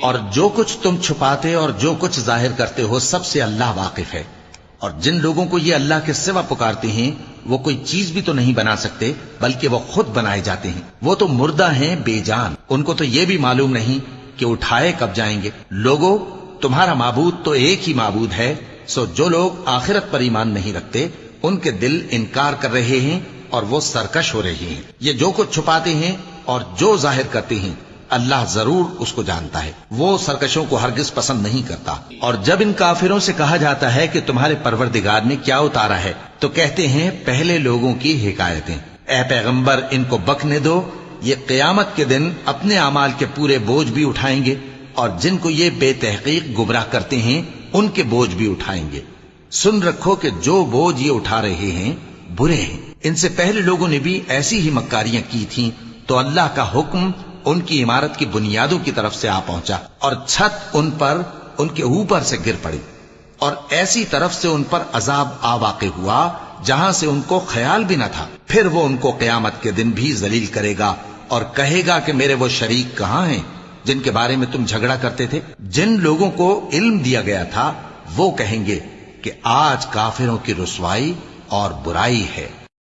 اور جو کچھ تم چھپاتے اور جو کچھ ظاہر کرتے ہو سب سے اللہ واقف ہے۔ اور جن لوگوں کو یہ اللہ کے سوا پکارتے ہیں وہ کوئی چیز بھی تو نہیں بنا سکتے بلکہ وہ خود بنائے جاتے ہیں۔ وہ تو مردہ ہیں بے جان، ان کو تو یہ بھی معلوم نہیں کہ اٹھائے کب جائیں گے۔ لوگوں، تمہارا معبود تو ایک ہی معبود ہے، سو جو لوگ آخرت پر ایمان نہیں رکھتے ان کے دل انکار کر رہے ہیں اور وہ سرکش ہو رہے ہیں۔ یہ جو کچھ چھپاتے ہیں اور جو ظاہر کرتے ہیں اللہ ضرور اس کو جانتا ہے، وہ سرکشوں کو ہرگز پسند نہیں کرتا۔ اور جب ان کافروں سے کہا جاتا ہے کہ تمہارے پروردگار نے کیا اتارا ہے تو کہتے ہیں پہلے لوگوں کی حکایتیں۔ اے پیغمبر، ان کو بکنے دو، یہ قیامت کے دن اپنے اعمال کے پورے بوجھ بھی اٹھائیں گے اور جن کو یہ بے تحقیق گمراہ کرتے ہیں ان کے بوجھ بھی اٹھائیں گے۔ سن رکھو کہ جو بوجھ یہ اٹھا رہے ہیں برے ہیں۔ ان سے پہلے لوگوں نے بھی ایسی ہی مکاریاں کی تھیں تو اللہ کا حکم ان کی عمارت کی بنیادوں کی طرف سے آ پہنچا اور چھت ان کے اوپر سے گر پڑی، اور ایسی طرف سے ان پر عذاب آ واقع ہوا جہاں سے ان کو خیال بھی نہ تھا۔ پھر وہ ان کو قیامت کے دن بھی ذلیل کرے گا اور کہے گا کہ میرے وہ شریک کہاں ہیں جن کے بارے میں تم جھگڑا کرتے تھے؟ جن لوگوں کو علم دیا گیا تھا وہ کہیں گے کہ آج کافروں کی رسوائی اور برائی ہے۔